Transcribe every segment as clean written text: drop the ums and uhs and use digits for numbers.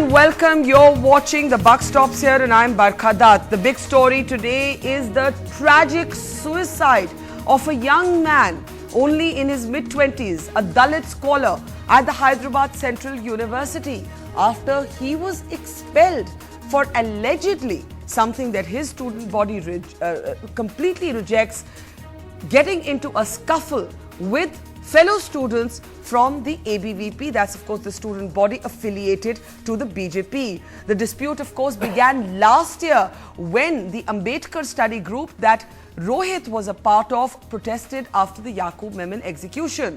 and welcome. You're watching The Buck Stops Here and I'm Barkha Dutt. The big story today is the tragic suicide of a young man only in his mid-20s, a Dalit scholar at the Hyderabad Central University after he was expelled for allegedly something that his student body completely rejects, getting into a scuffle with fellow students from the ABVP. That's of course the student body affiliated to the BJP. The dispute of course began last year when the Ambedkar study group that Rohith was a part of protested after the Yaqub Memon execution.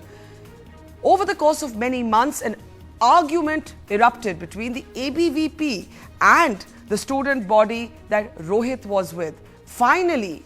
Over the course of many months, an argument erupted between the ABVP and the student body that Rohith was with. Finally,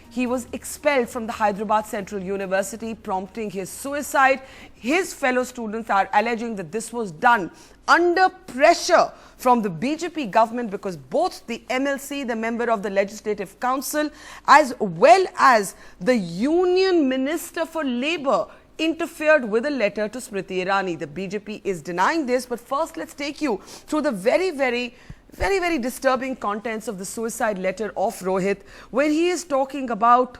he was expelled from the Hyderabad Central University, prompting his suicide. His fellow students are alleging that this was done under pressure from the BJP government because both the MLC, the member of the Legislative Council, as well as the Union Minister for Labour interfered with a letter to Smriti Irani. The BJP is denying this, but first let's take you through the very disturbing contents of the suicide letter of Rohith, where he is talking about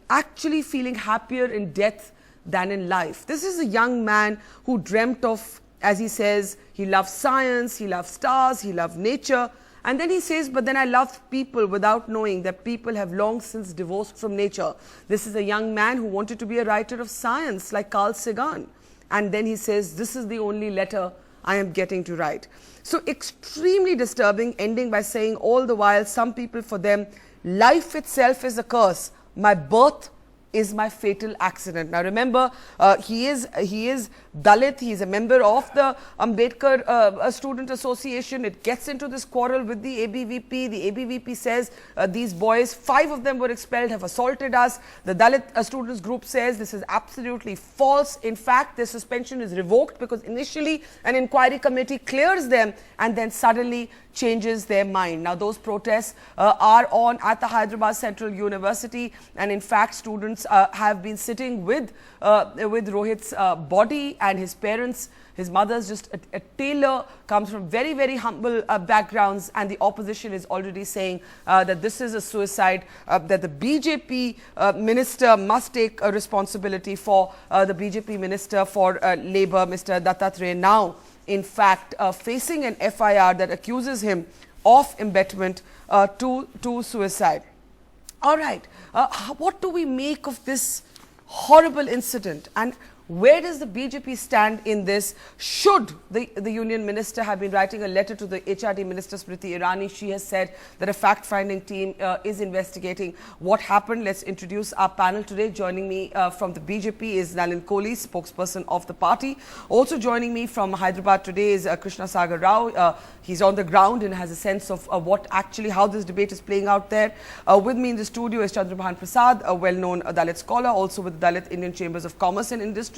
actually feeling happier in death than in life. This is a young man who dreamt of, as he says, he loves science, he loves stars, he loves nature. And then he says, but then I love people, without knowing that people have long since divorced from nature. This is a young man who wanted to be a writer of science like Carl Sagan. And then he says, this is the only letter I am getting to write. So extremely disturbing, ending by saying all the while, some people, for them, life itself is a curse. My birth is my fatal accident. Now remember, he is Dalit. He is a member of the Ambedkar Student Association. It gets into this quarrel with the ABVP. The ABVP says these boys, 5 of them were expelled, have assaulted us. The Dalit students group says this is absolutely false. In fact, their suspension is revoked because initially an inquiry committee clears them and then suddenly changes their mind. Now those protests are on at the Hyderabad Central University, and in fact students have been sitting with Rohith's body, and his parents, his mother's just a tailor, comes from very humble backgrounds, and the opposition is already saying that this is a suicide, that the BJP minister must take a responsibility for the BJP minister for Labour, Mr. Dattatreya, now in fact facing an FIR that accuses him of embezzlement to suicide. All right, what do we make of this horrible incident, and where does the BJP stand in this? Should the union minister have been writing a letter to the HRD minister Smriti Irani? She has said that a fact-finding team is investigating what happened. Let's introduce our panel today. Joining me from the BJP is Nalin Kohli, spokesperson of the party. Also joining me from Hyderabad today is Krishna Sagar Rao. He's on the ground and has a sense of how this debate is playing out there. With me in the studio is Chandrabhan Prasad, a well-known Dalit scholar, also with the Dalit Indian Chambers of Commerce and Industry.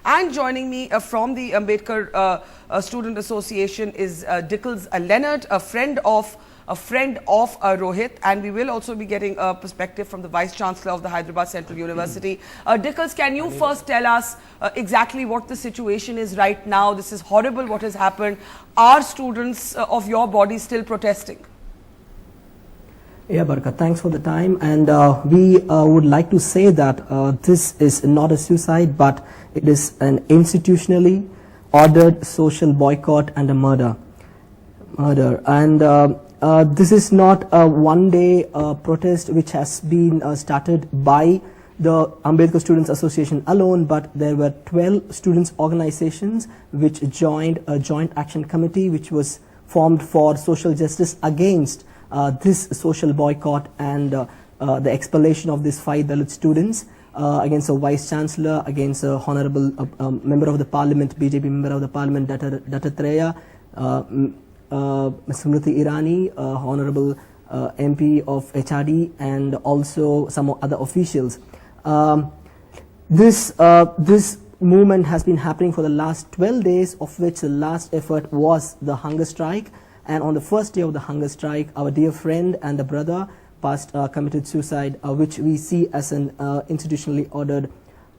And joining me from the Ambedkar Student Association is Dickles Leonard, a friend of Rohith, and we will also be getting a perspective from the Vice Chancellor of the Hyderabad Central University. Dickles, can you first tell us exactly what the situation is right now? This is horrible what has happened. Are students of your body still protesting? Yeah, Barkha, thanks for the time, and we would like to say that this is not a suicide, but it is an institutionally ordered social boycott and a murder. And this is not a one-day protest which has been started by the Ambedkar Students Association alone, but there were 12 students organizations which joined a joint action committee which was formed for social justice against this social boycott and the expulsion of these 5 Dalit students, against a Vice Chancellor, against a Honorable Member of the Parliament, BJP Member of the Parliament, Dattatreya, Smriti Irani, Honorable MP of HRD, and also some other officials. This movement has been happening for the last 12 days, of which the last effort was the hunger strike. And on the first day of the hunger strike, our dear friend and the brother committed suicide, which we see as an institutionally ordered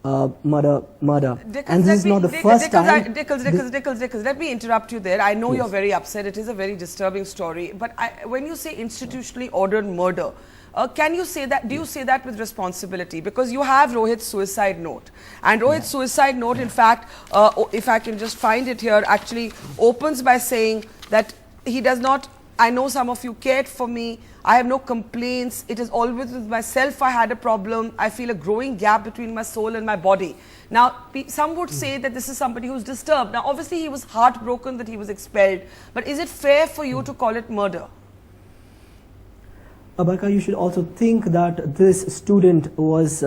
murder. Dickles, And this is not the first time. Dickles, let me interrupt you there. I know you're very upset. It is a very disturbing story. But when you say institutionally ordered murder, can you say that, do you say that with responsibility? Because you have Rohith's suicide note. And Rohith's suicide note, in fact, if I can just find it here, actually opens by saying that he does not, I know some of you cared for me, I have no complaints, it is always with myself I had a problem, I feel a growing gap between my soul and my body. Now, some would say that this is somebody who's disturbed. Now, obviously he was heartbroken that he was expelled, but is it fair for you to call it murder? Barka, you should also think that this student was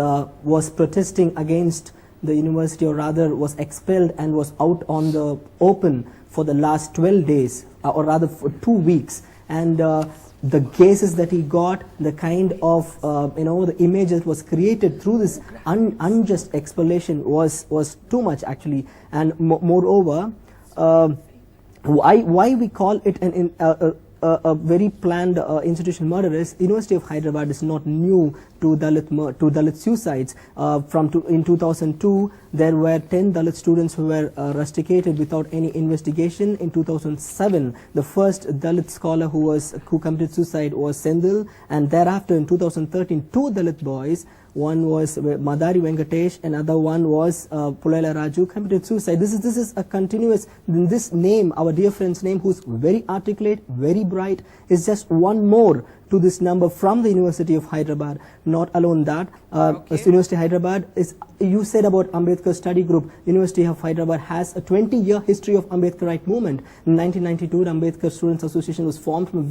protesting against the university, or rather was expelled and was out on the open for the last 12 days, or rather for 2 weeks. And the cases that he got, the kind of the image that was created through this unjust expulsion was too much actually. And moreover, why we call it a very planned institutional murder is University of Hyderabad is not new to Dalit suicides. In 2002, there were 10 Dalit students who were rusticated without any investigation. In 2007, the first Dalit scholar who committed suicide was Sendil, and thereafter in 2013, 2 Dalit boys. One was Madari Venkatesh, another one was Pulaila Raju, committed suicide. This is a continuous, this name, our dear friend's name, who's very articulate, very bright, is just one more to this number from the University of Hyderabad. Not alone that, University of Hyderabad is, you said about Ambedkar study group, University of Hyderabad has a 20-year history of Ambedkarite movement. In 1992, the Ambedkar Students Association was formed from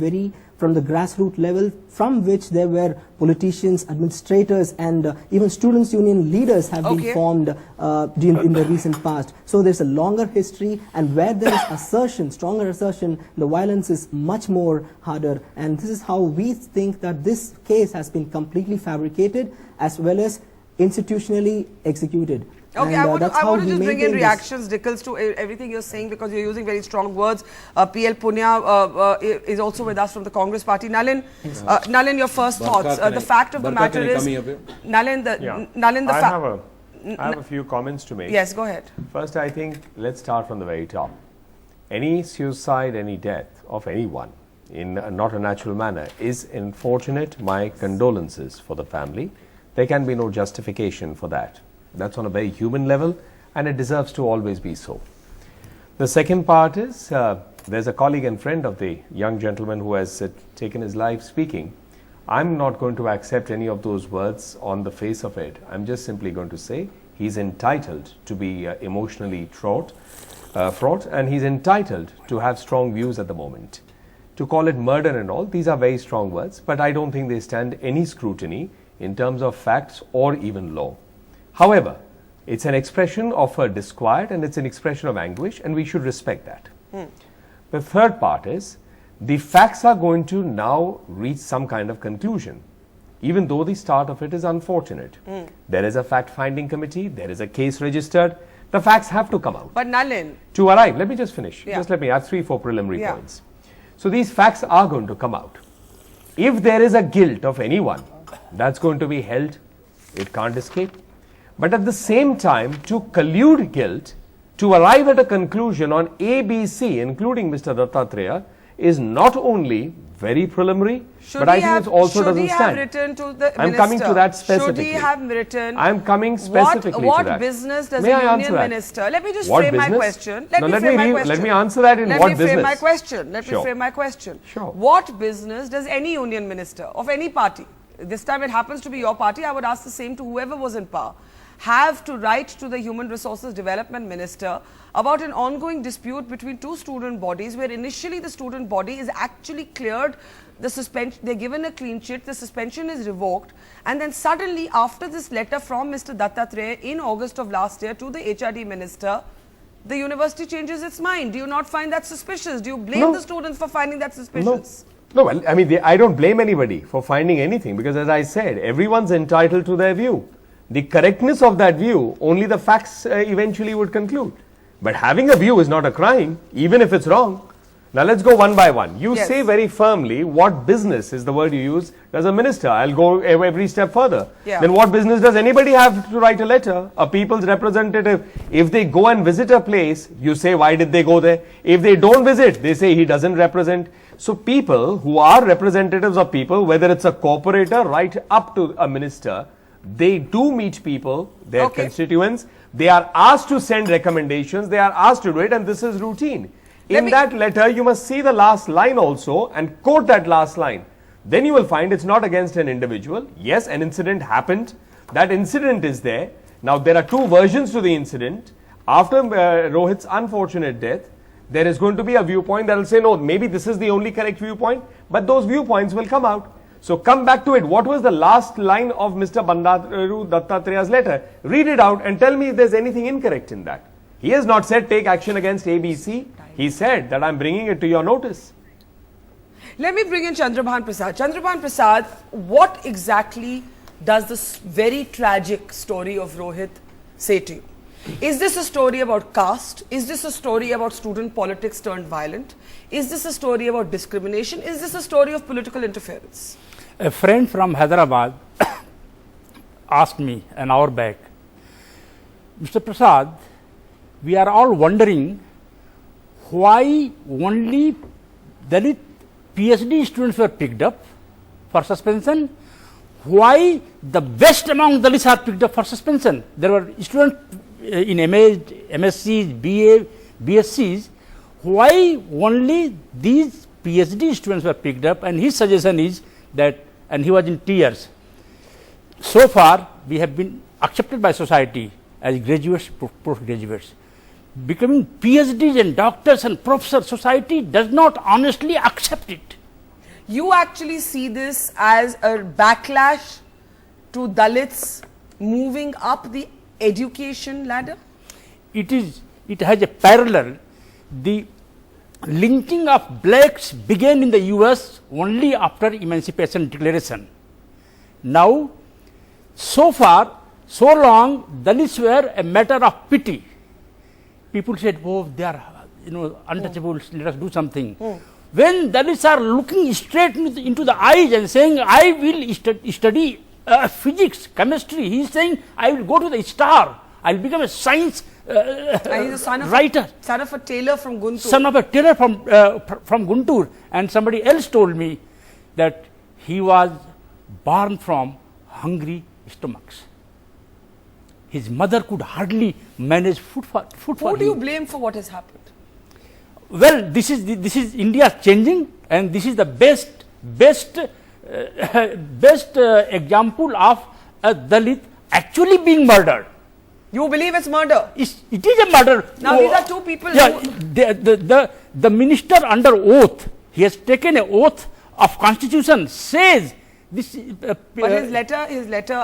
the grassroots level, from which there were politicians, administrators, and even students' union leaders have been formed in the recent past. So there's a longer history, and where there is assertion, stronger assertion, the violence is much more harder. And this is how we think that this case has been completely fabricated as well as institutionally executed. Okay, and, I want to just bring in reactions, Dickles, to everything you're saying, because you're using very strong words. PL Punya is also with us from the Congress party. Nalin, Nalin, your first thoughts. The fact of the matter is, Nalin, I have a few comments to make. Yes, go ahead. First, I think let's start from the very top. Any suicide, any death of anyone in not a natural manner is unfortunate. My condolences for the family. There can be no justification for that. That's on a very human level, and it deserves to always be so. The second part is, there's a colleague and friend of the young gentleman who has taken his life speaking. I'm not going to accept any of those words on the face of it. I'm just simply going to say he's entitled to be emotionally fraught, and he's entitled to have strong views at the moment. To call it murder and all, these are very strong words, but I don't think they stand any scrutiny in terms of facts or even law. However, it's an expression of a disquiet, and it's an expression of anguish, and we should respect that. The third part is, the facts are going to now reach some kind of conclusion, even though the start of it is unfortunate. There is a fact-finding committee, there is a case registered, the facts have to come out. But Nalin, to arrive, let me just finish. Just let me add 3-4 preliminary points. So these facts are going to come out. If there is a guilt of anyone, that's going to be held, it can't escape. But at the same time, to collude guilt, to arrive at a conclusion on ABC, including Mr. Dattatreya, is not only very preliminary, but I think it also doesn't stand. I'm coming to that specifically. Should he have written? I'm coming specifically to that. What business does a union minister? Let me just frame my question. Let me answer that in what business. Let me frame my question. Let me frame my question. Sure. What business does any union minister of any party, this time it happens to be your party, I would ask the same to whoever was in power, have to write to the Human Resources Development Minister about an ongoing dispute between 2 student bodies, where initially the student body is actually cleared, the suspension, they're given a clean sheet, the suspension is revoked, and then suddenly after this letter from Mr. Dattatreya in August of last year to the HRD minister, the university changes its mind. Do you not find that suspicious? Do you blame the students for finding that suspicious? No, well, I mean, I don't blame anybody for finding anything, because as I said, everyone's entitled to their view. The correctness of that view, only the facts eventually would conclude. But having a view is not a crime, even if it's wrong. Now let's go one by one. You Yes. say very firmly, what business is the word you use, does a minister? I'll go every step further. Yeah. Then what business does anybody have to write a letter? A people's representative, if they go and visit a place, you say, why did they go there? If they don't visit, they say he doesn't represent. So people who are representatives of people, whether it's a corporator right up to a minister, they do meet people, their Okay. constituents. They are asked to send recommendations. They are asked to do it, and this is routine. In that letter, you must see the last line also and quote that last line. Then you will find it's not against an individual. Yes, an incident happened. That incident is there. Now, there are two versions to the incident. After Rohith's unfortunate death, there is going to be a viewpoint that will say, no, maybe this is the only correct viewpoint, but those viewpoints will come out. So come back to it. What was the last line of Mr. Bandaru Dattatreya's letter? Read it out and tell me if there's anything incorrect in that. He has not said take action against ABC. He said that I'm bringing it to your notice. Let me bring in Chandrabhan Prasad. Chandrabhan Prasad, what exactly does this very tragic story of Rohith say to you? Is this a story about caste? Is this a story about student politics turned violent? Is this a story about discrimination? Is this a story of political interference? A friend from Hyderabad asked me an hour back, Mr. Prasad, we are all wondering why only Dalit PhD students were picked up for suspension, why the best among Dalits are picked up for suspension. There were students in MA, MScs, BA, BScs, why only these PhD students were picked up, and his suggestion is that, and he was in tears, so far we have been accepted by society as graduates, postgraduates. Becoming PhDs and doctors and professors, society does not honestly accept it. You actually see this as a backlash to Dalits moving up the education ladder? It has a parallel. The lynching of blacks began in the US only after Emancipation Declaration. Now, so far, so long, Dalits were a matter of pity. People said, oh, they are, untouchables, let us do something. When Dalits are looking straight into the eyes and saying, I will study physics, chemistry, he is saying, I will go to the star, I will become a science And he's a son of a tailor from Guntur. Son of a tailor from Guntur. And somebody else told me that he was born from hungry stomachs. His mother could hardly manage food for him. Who do you blame for what has happened? Well, this is India changing, and this is the best example of a Dalit actually being murdered. You believe it's murder? It is a murder. Now these are two people. Yeah, the minister under oath, he has taken an oath of constitution, says this. But his letter,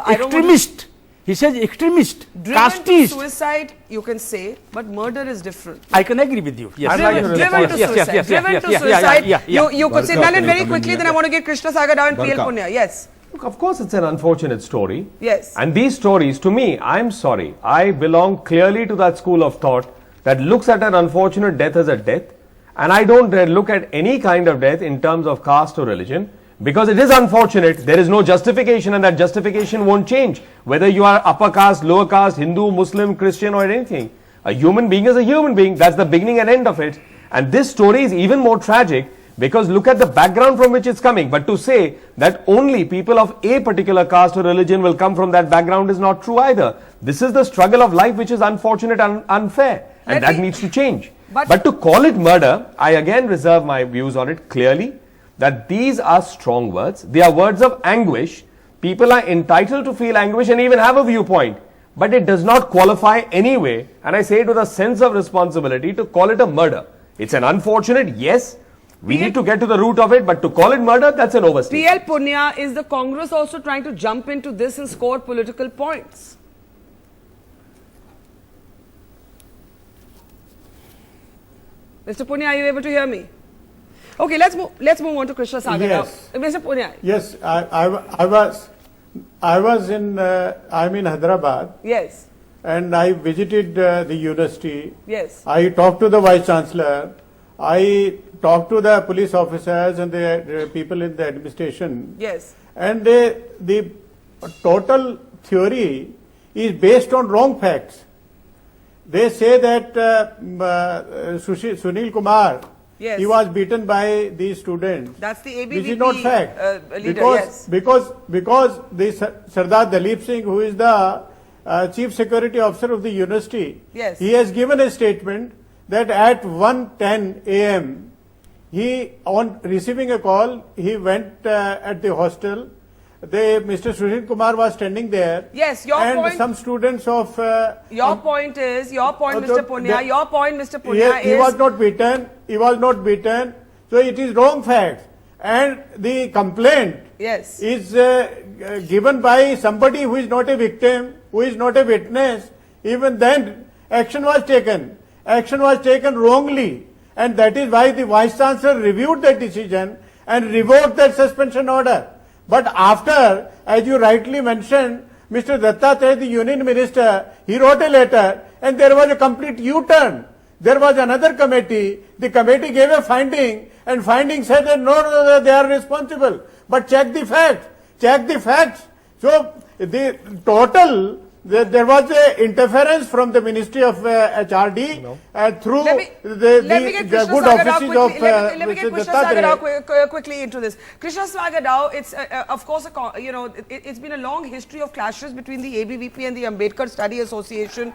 extremist. He says extremist, driven casteist. to suicide, you can say, but murder is different. I can agree with you. Yes. Driven to suicide. You could say, Dalit, very quickly, then I want to get Krishna Sagar down and PL Punya. Yes. Look, of course, it's an unfortunate story. Yes. And these stories, to me, I'm sorry, I belong clearly to that school of thought that looks at an unfortunate death as a death. And I don't look at any kind of death in terms of caste or religion. Because it is unfortunate, there is no justification, and that justification won't change. Whether you are upper caste, lower caste, Hindu, Muslim, Christian or anything. A human being is a human being. That's the beginning and end of it. And this story is even more tragic because look at the background from which it's coming. But to say that only people of a particular caste or religion will come from that background is not true either. This is the struggle of life which is unfortunate and unfair. And that needs to change. But to call it murder, I again reserve my views on it clearly. That these are strong words. They are words of anguish. People are entitled to feel anguish and even have a viewpoint. But it does not qualify anyway. And I say it with a sense of responsibility to call it a murder. It's an unfortunate, yes. We need to get to the root of it. But to call it murder, that's an overstatement. PL Punya, is the Congress also trying to jump into this and score political points? Mr. Punya, are you able to hear me? Okay, let's move on to Krishna Sagar. Yes. Mr. Punya. Yes, I'm in Hyderabad. Yes. And I visited the university. Yes. I talked to the vice chancellor. I talked to the police officers and the people in the administration. Yes. And the total theory is based on wrong facts. They say that Sunil Kumar, Yes. he was beaten by these students. That's the ABVP Which is not fact. Leader, yes. Because the Sardar Dalit Singh, who is the Chief Security Officer of the university, Yes. he has given a statement that at 1:10 a.m., he, on receiving a call, he went at the hostel. Mr. Sunil Kumar was standing there. Yes, your and point- some students of... Your point, Mr. Punya, your point, Mr. Punya, Yes, he is... was not beaten. He was not beaten. So it is wrong facts. And the complaint Yes. is given by somebody who is not a victim, who is not a witness. Even then, action was taken. Action was taken wrongly. And that is why the Vice Chancellor reviewed that decision and revoked that suspension order. But after, as you rightly mentioned, Mr. Dattatreya, the Union Minister, he wrote a letter and there was a complete U-turn. There was another committee. The committee gave a finding and finding said that no, they are responsible. But check the facts. Check the facts. So the total, there was a interference from the Ministry of HRD through Let me get the Krishna good Sagar Rao offices quickly. of Let me get Mr. Krishna Sagar Rao Dattatreya. quickly into this. Krishna Sagar Rao, it's of course it's been a long history of clashes between the ABVP and the Ambedkar Study Association.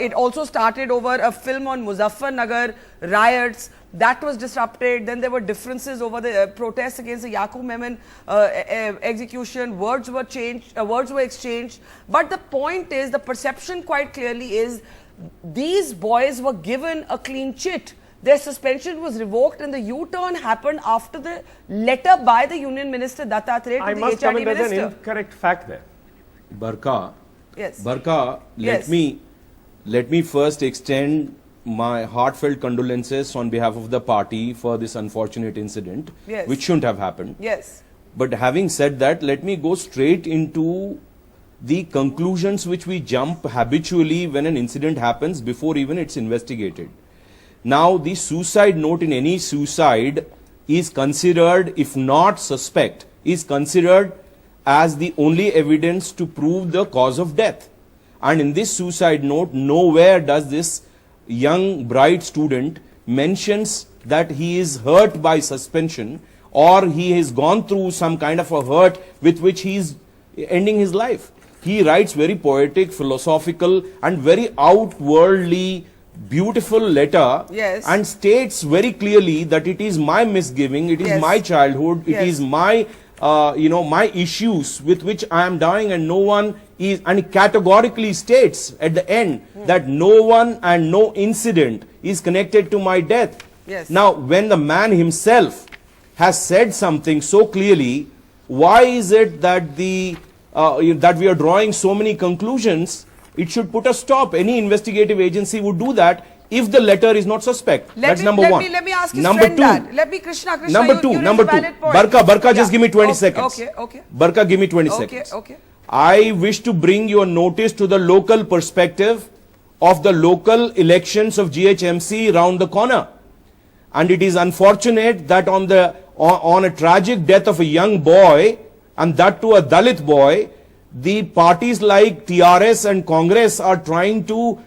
It also started over a film on Muzaffarnagar riots. That was disrupted. Then there were differences over the protests against the Yaqub Memon execution. Words were changed, words were exchanged. But the point is, the perception quite clearly is, these boys were given a clean chit. Their suspension was revoked, and the U-turn happened after the letter by the Union Minister Dattatreya to I the must come HRD in, there's an Minister. incorrect fact there. Barka, Yes. Barka, Yes. let me first extend my heartfelt condolences on behalf of the party for this unfortunate incident, Yes. which shouldn't have happened. Yes. But having said that, let me go straight into the conclusions which we jump habitually when an incident happens before even it's investigated. Now, the suicide note in any suicide is considered, if not suspect, is considered as the only evidence to prove the cause of death. And in this suicide note, nowhere does this young bright student mentions that he is hurt by suspension or he has gone through some kind of a hurt with which he is ending his life. He writes very poetic, philosophical and very outwardly beautiful letter, Yes. and states very clearly that it is my misgiving, it is Yes. my childhood, it Yes. is my my issues with which I am dying, and no one is, and he categorically states at the end that no one and no incident is connected to my death. Yes. Now, when the man himself has said something so clearly, why is it that that we are drawing so many conclusions? It should put a stop. Any investigative agency would do that if the letter is not suspect. That's number one. Let me ask his number friend two. that. Let me, Krishna, Number you two, raised number a two. valid point. Barka, just give me 20 Okay, seconds. Okay. Barka, give me 20 Okay, seconds. okay. I wish to bring your notice to the local perspective of the local elections of GHMC round the corner. And it is unfortunate that on a tragic death of a young boy, and that to a Dalit boy, the parties like TRS and Congress are trying to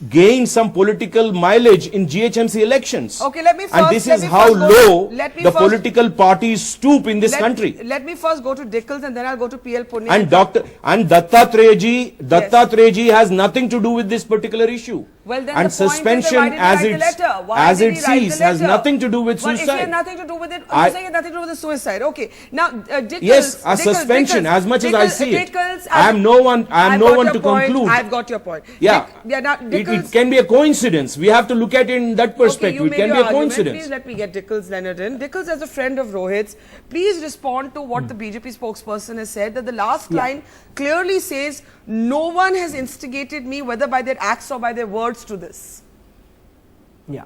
gain some political mileage in GHMC elections. Okay, let me first, and this let is me how first go- low let me the first- political parties stoop in this country. Let me first go to Dickles and then I'll go to PL Punya. And Dattatreya ji has nothing to do with this particular issue. Well, then and the point suspension is, why did he write the letter? Why as did it he write the sees has letter? nothing to do with Well, if he suicide. had nothing to do with it, I- you're saying it had nothing to do with the suicide. Okay. Now, Dickles. Yes, a Dickles, suspension, Dickles, as much as I see it. Dickles, I am no one I've got your to point. conclude. I've got your point. Yeah. Now, Dickles. It can be a coincidence. We have to look at it in that perspective. Okay, It can be a coincidence. Please let me get Dickles Leonard in. Dickles, as a friend of Rohit's, please respond to what the BJP spokesperson has said, that the last line clearly says, no one has instigated me, whether by their acts or by their words, to this. Yeah.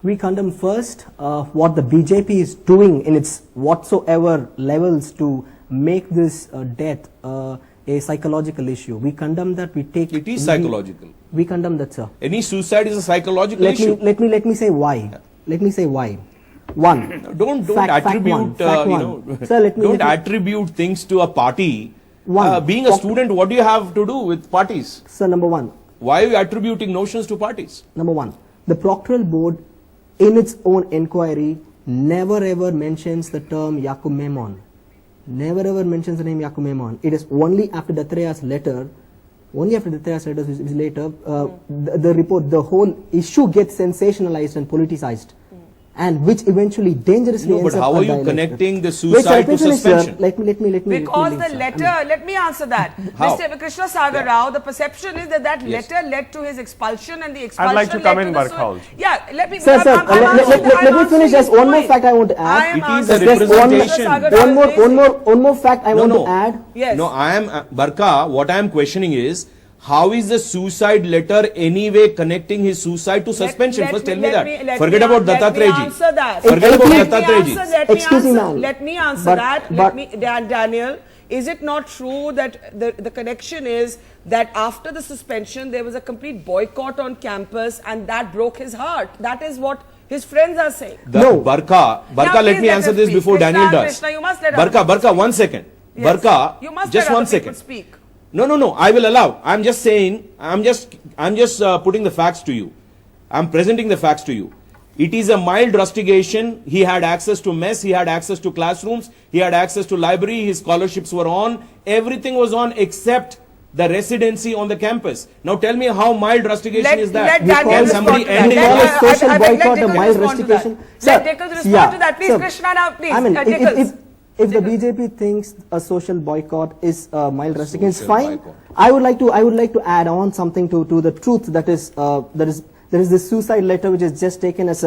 We condemn first what the BJP is doing in its whatsoever levels to make this death a psychological issue. We condemn that. We take It is psychological. We condemn that, sir. Any suicide is a psychological issue. Let me say why. Let me say why. One. Don't Fact attribute one, fact you one. know Sir, let me- don't let me- attribute things to a party. One. Being a student, what do you have to do with parties? Sir, number one. Why are you attributing notions to parties? Number one, the proctoral board, in its own inquiry, never ever mentions the term Yakumemon. Never ever mentions the name Yakumemon. It is only after Dattreya's letter, which is later, the report, the whole issue gets sensationalized and politicized. And which eventually dangerously No, ends but up how a are you dialectic. connecting the Wait, sir, suicide let me to finish, sir. suspension? Let me Because leave, the sir. letter, let me answer that. How? Mr. Krishna Sagar Rao, the perception is that Yes. letter led to his expulsion, and the expulsion like to led come to in, the Barkha also. Yeah, let me. Sir, I'm let me answering finish. Just his one more point. fact I want to I add. am It is a answering Just representation. Sagar Rao is raising. One more fact I want to add. Yes. No, I am Barkha. What I am questioning is, how is the suicide letter anyway connecting his suicide to suspension? First, tell me that. Forget about Dattatreya ji. Answer that. Forget about Let me Dattatreya ji. Excuse me, ma'am. Let me answer But- that. but- Daniel, is it not true that the connection is that after the suspension there was a complete boycott on campus, and that broke his heart? That is what his friends are saying. No. Barkha, Now, let please me let answer us this speak. before Krishna, Daniel does. Krishna, you must let other Barkha, people one second. Yes. Barkha, You must just let one other people second. speak. No, I will allow. I'm just saying, I'm just putting the facts to you. I'm presenting the facts to you. It is a mild rustigation. He had access to mess, he had access to classrooms, he had access to library, his scholarships were on, everything was on except the residency on the campus. Now tell me how mild rustigation is that? Let Daniel Can respond somebody to end that. in call that? a social let boycott a Dickles mild respond to that. rustication? Let Dickles respond to that. Please, sir. Krishna, now, please. I mean, Dickles. if the BJP thinks a social boycott is mild rustication, it's Social fine. boycott. I would like to add on something to the truth that is there is this suicide letter which is just taken as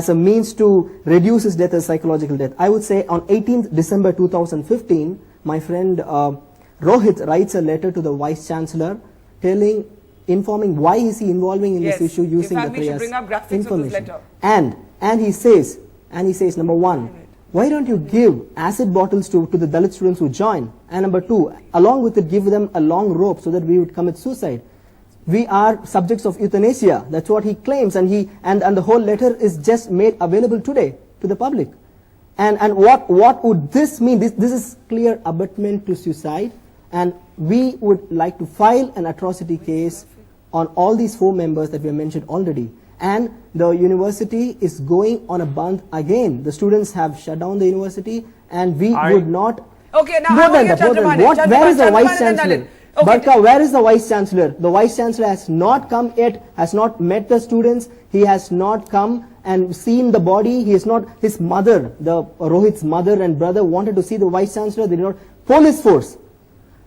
a means to reduce his death as psychological death. I would say on 18th December 2015, my friend Rohith writes a letter to the Vice Chancellor informing why is he involving in Yes. this issue using In fact, the we should bring up graphics of this information. letter. And he says, number one, why don't you give acid bottles to the Dalit students who join? And number two, along with it, give them a long rope so that we would commit suicide. We are subjects of euthanasia. That's what he claims, and the whole letter is just made available today to the public. And what would this mean? This is clear abetment to suicide, and we would like to file an atrocity case on all these 4 members that we have mentioned already. And the university is going on a bandh again. The students have shut down the university, and we would not. Okay, now More I than want that, your more than Chandramani. what? Where is the Chandramani Vice and Chancellor? Dalit. Okay. Barkha, where is the Vice Chancellor? The Vice Chancellor has not come yet, has not met the students. He has not come and seen the body. He is not. His mother, the Rohith's mother and brother, wanted to see the Vice Chancellor. They did not. Police force.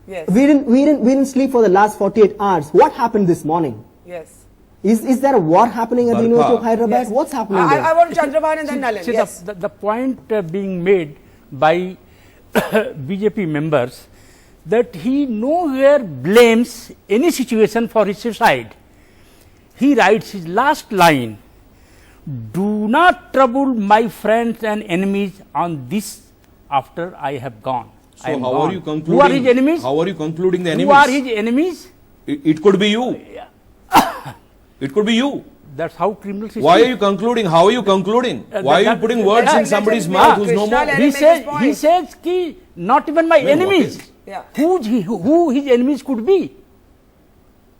Yes. We didn't sleep for the last 48 hours. What happened this morning? Yes. Is there a war happening at the Barkha. University of Hyderabad? Yes. What's happening there? I want Chandramani and then Nalin. See, Yes. the point being made by BJP members that he nowhere blames any situation for his suicide. He writes his last line, "Do not trouble my friends and enemies on this after I have gone." I So am how gone. are you concluding? Who are his enemies? How are you concluding the enemies? Who are his enemies? It could be you. It could be you. That's how criminals. Why are you concluding? How are you concluding? Why are you that- putting words that- in somebody's that- mouth who's no Krishna, more? let He him make says his point. he says ki not even my Well, what enemies. is- Yeah. Who his enemies could be?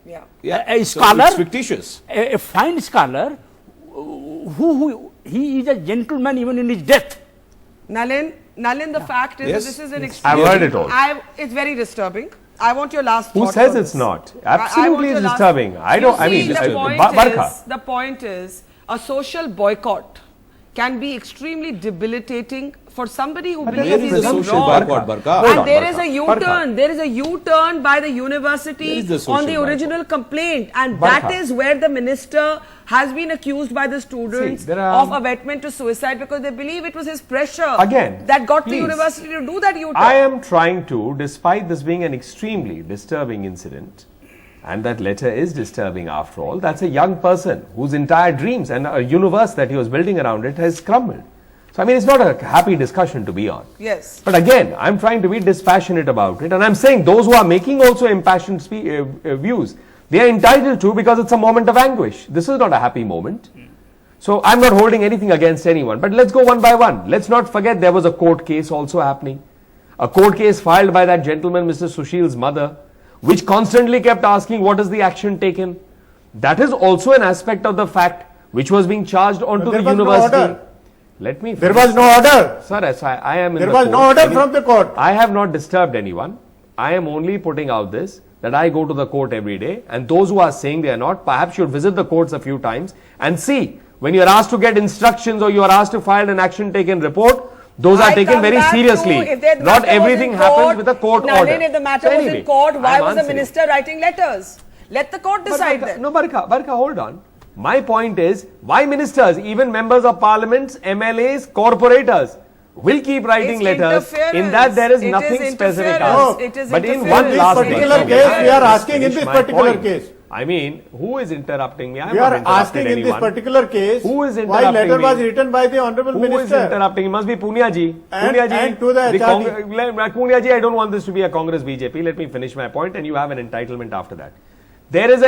Yeah. Yeah, a so scholar- it's fictitious. A fine scholar who he is a gentleman even in his death. Nalin, the fact is Yes. that this is an Yes. extreme. I've heard it all. It's very disturbing. I want your last Who thoughts says on it's this. not? I want Absolutely your it's last- disturbing. I You don't, I see, mean, the Barkha. point is a social boycott can be extremely debilitating for somebody who But believes Where there is he's the doing social wrong. boycott, Barkha? Hold And on, there Barkha. is a Barkha. U-turn. There is a U-turn by the university Where is the social on the boycott? original complaint, and that Barkha. is where the minister has been accused by the students there are- of abetment to suicide because they believe it was his pressure Again, that got the please. university to do that U-turn. I am trying to, despite this being an extremely disturbing incident, and that letter is disturbing after all, that's a young person whose entire dreams and a universe that he was building around it has crumbled. So, I mean, it's not a happy discussion to be on. Yes. But again, I'm trying to be dispassionate about it, and I'm saying those who are making also impassioned views, they are entitled to because it's a moment of anguish. This is not a happy moment. So I'm not holding anything against anyone, but let's go one by one. Let's not forget there was a court case also happening. A court case filed by that gentleman, Mr. Sushil's mother, which constantly kept asking what is the action taken. That is also an aspect of the fact which was being charged onto the university. No order. Let me finish. There was no order. Sir, as I am in There the was court. no order from the court. I have not disturbed anyone. I am only putting out this, that I go to the court every day, and those who are saying they are not, perhaps should visit the courts a few times and see, when you are asked to get instructions or you are asked to file an action taken report, those are taken very seriously. Not everything happens with a court order. If the matter So was anyway, in court, why I'm was the answering. minister writing letters? Let the court decide then. No, Barka, hold on. My point is, why ministers, even members of parliaments, MLAs, corporators, will keep writing It's letters. In interference. that there is It is nothing specific. interference. No. It is But in interference. one In this last particular thing, case, let we are me asking in finish this my particular point. case. I mean, who is interrupting me? I am We not are interrupting asking in this anyone. particular case Who is why interrupting letter me? was written by the Honorable Who is Minister. interrupting? It must be Punia ji. And- Punia ji, and to the HRD. Punia ji, I don't want this to be a Congress BJP. Let me finish my point and you have an entitlement after that. There is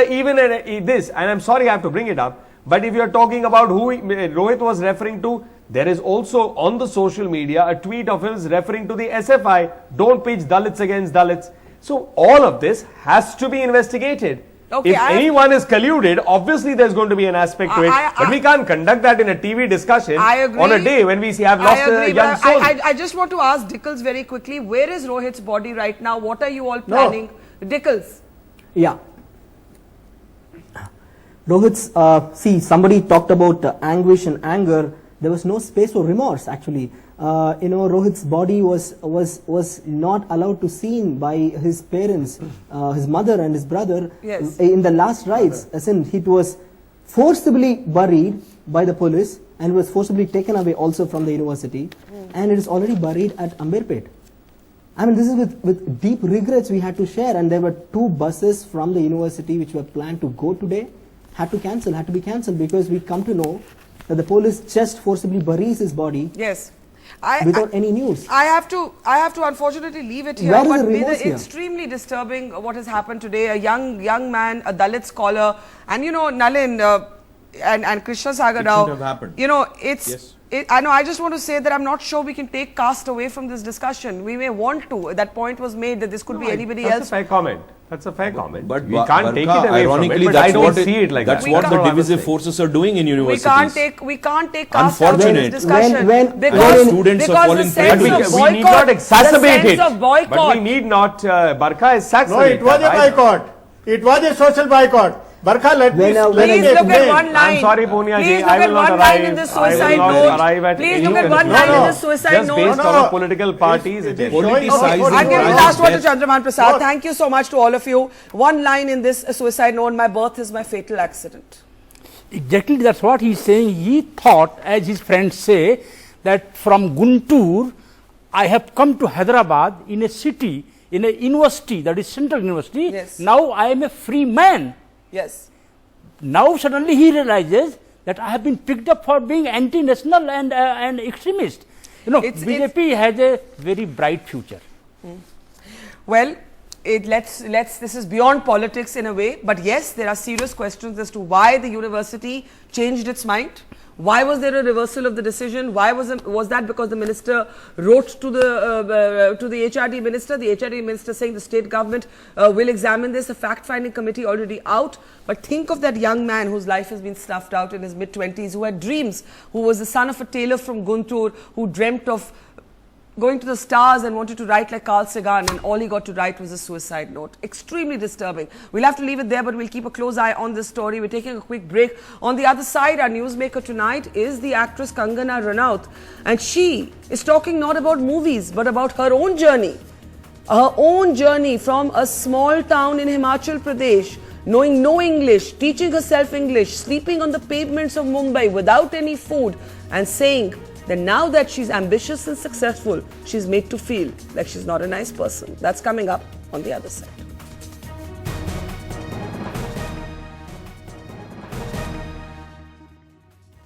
this, and I'm sorry I have to bring it up, but if you're talking about who Rohith was referring to, there is also on the social media a tweet of his referring to the SFI, don't pitch Dalits against Dalits. So all of this has to be investigated. Okay, If anyone is colluded, obviously there's going to be an aspect to it, but we can't conduct that in a TV discussion I agree. on a day when we have lost a young soul. I just want to ask Dickles very quickly, where is Rohith's body right now? What are you all planning? Dickles. Yeah. Rohit's, see, somebody talked about anguish and anger. There was no space for remorse, actually. Rohit's body was not allowed to seen by his parents, his mother and his brother. Yes. In the last rites. As in, it was forcibly buried by the police and was forcibly taken away also from the university. And it is already buried at Amberpet. I mean, this is with deep regrets we had to share, and there were 2 buses from the university which were planned to go today, had to be cancelled because we come to know that the police just forcibly buries his body Yes. without any news. I have to unfortunately leave it here. Where is But the remorse here? extremely disturbing what has happened today. A young man, a Dalit scholar, and Nalin and Krishna Sagar Rao. shouldn't have happened. Yes. I know. I just want to say that I'm not sure we can take caste away from this discussion. We may want to. That point was made that this could be anybody That's else. a fair comment. That's a fair comment. But we can't take it Barka, away from it, ironically, but that's I don't what see it like that's that. what That's the all I was divisive saying. forces are doing in We universities. can't take caste out of Unfortunate. this discussion When because students are because falling the sense prey to of this. we need not exacerbate the sense it. of boycott. But we need not, Barka is No, exacerbate it was a that either. boycott. It was a social boycott. Barkha, let me When a- let when me Please look at explain. one line. I'm sorry, Punia ji, Please look I will at not one line in arrive. the I suicide will not note. arrive at Please any look at one conclusion. line in the No, suicide Just note. based No, on no. a political parties It is agenda. showing- Politicizing Okay, I'll give the crime last is word to best. Chandraman Prasad. No. Thank you so much to all of you. One line in this suicide note, my birth is my fatal accident. Exactly, that's what he's saying. He thought, as his friends say, that from Guntur, I have come to Hyderabad in a city, in a university, that is Central University. Yes. Now I am a free man. Yes. Now suddenly he realizes that I have been picked up for being anti-national and extremist. It's- BJP has a very bright future. Well, this is beyond politics in a way, but yes, there are serious questions as to why the university changed its mind. Why was there a reversal of the decision? Why was that because the minister wrote to the HRD minister? The HRD minister saying the state government will examine this. A fact-finding committee already out. But think of that young man whose life has been snuffed out in his mid-20s, who had dreams, who was the son of a tailor from Guntur, who dreamt of going to the stars and wanted to write like Carl Sagan, and all he got to write was a suicide note. Extremely disturbing. We'll have to leave it there, but we'll keep a close eye on this story. We're taking a quick break. On the other side, our newsmaker tonight is the actress Kangana Ranaut, and she is talking not about movies, but about her own journey. Her own journey from a small town in Himachal Pradesh, knowing no English, teaching herself English, sleeping on the pavements of Mumbai without any food, and saying that now that she's ambitious and successful, she's made to feel like she's not a nice person. That's coming up on the other side.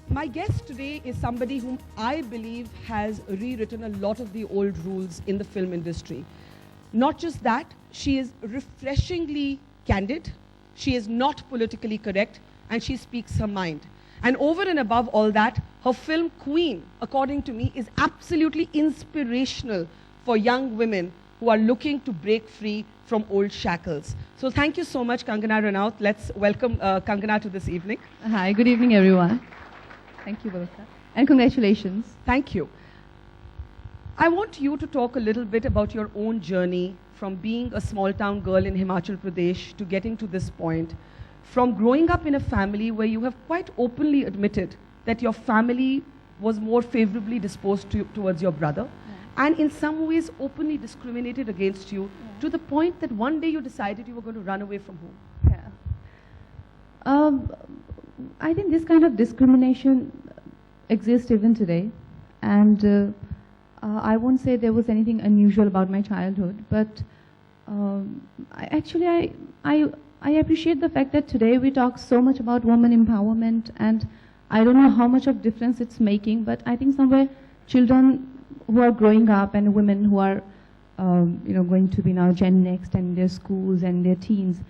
My guest today is somebody whom I believe has rewritten a lot of the old rules in the film industry. Not just that, she is refreshingly candid, she is not politically correct, and she speaks her mind. And over and above all that, her film Queen, according to me, is absolutely inspirational for young women who are looking to break free from old shackles. So thank you so much, Kangana Ranaut. Let's welcome Kangana to this evening. Hi, good evening, everyone. Thank you, both. And congratulations. Thank you. I want you to talk a little bit about your own journey from being a small town girl in Himachal Pradesh to getting to this point, from growing up in a family where you have quite openly admitted that your family was more favorably disposed towards your brother, and in some ways openly discriminated against you, to the point that one day you decided you were going to run away from home. Yeah. I think this kind of discrimination exists even today, and I won't say there was anything unusual about my childhood, but I appreciate the fact that today we talk so much about women empowerment, and I don't know how much of difference it's making, but I think somewhere children who are growing up and women who are going to be now Gen Next and their schools and their teens,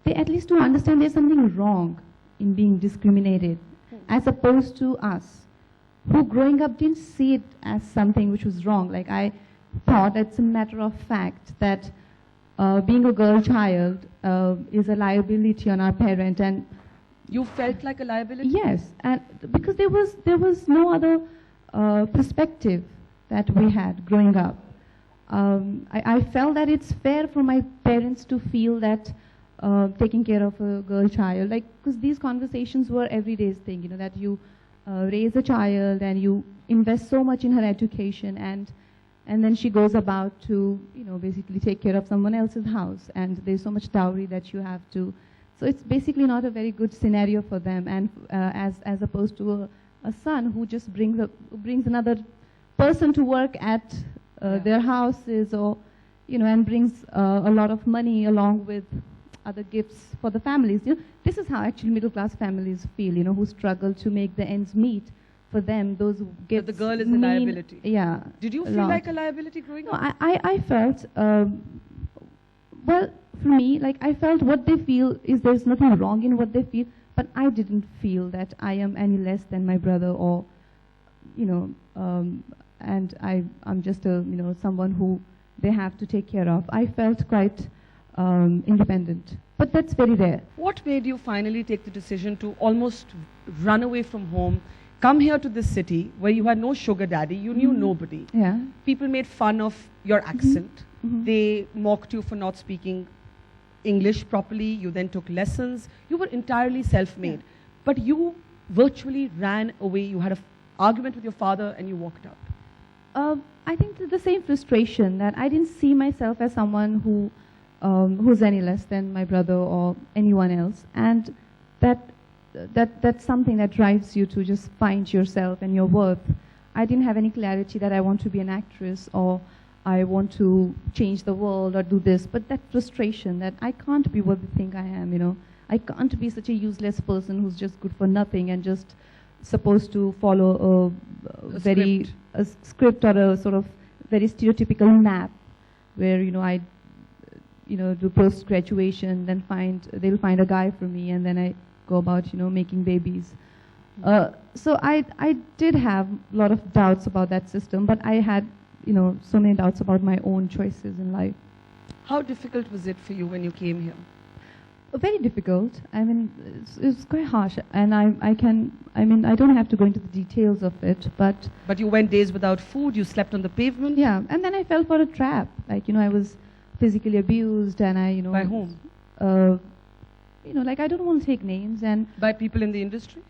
they at least do understand there's something wrong in being discriminated, as opposed to us, who growing up didn't see it as something which was wrong. Like, I thought it's a matter of fact that being a girl child is a liability on our parent, and you felt like a liability? Yes, and because there was no other perspective that we had growing up. I felt that it's fair for my parents to feel that taking care of a girl child, like, because these conversations were everyday's thing, that you raise a child and you invest so much in her education, and then she goes about to basically take care of someone else's house, and there's so much dowry that you have to. So it's basically not a very good scenario for them, and as opposed to a son who just brings another person to work at their houses, or and brings a lot of money along with other gifts for the families. This is how actually middle class families feel, who struggle to make the ends meet. For them, those gifts the girl is a liability. Yeah. Did you feel like a liability growing up? No, I felt, well, for me, like, I felt what they feel is there's nothing wrong in what they feel, but I didn't feel that I am any less than my brother, or, and I'm just someone who they have to take care of. I felt quite independent, but that's very rare. What made you finally take the decision to almost run away from home, come here to this city where you had no sugar daddy, you knew nobody? Yeah. People made fun of your accent. They mocked you for not speaking English properly. You then took lessons. You were entirely self-made. But you virtually ran away. You had an argument with your father and you walked out. I think the same frustration that I didn't see myself as someone who's any less than my brother or anyone else, and that's something that drives you to just find yourself and your worth. I didn't have any clarity that I want to be an actress, or I want to change the world, or do this, but that frustration that I can't be what they think I am, I can't be such a useless person who's just good for nothing and just supposed to follow a script or a sort of very stereotypical map where, I do post-graduation, then they'll find a guy for me, and then I go about, making babies. So I did have a lot of doubts about that system, but I had, so many doubts about my own choices in life. How difficult was it for you when you came here? Very difficult. I mean, it's quite harsh, and I don't have to go into the details of it, but... But you went days without food, you slept on the pavement? Yeah, and then I fell for a trap. Like, I was physically abused, and I, By whom? Like, I don't want to take names, and... By people in the industry?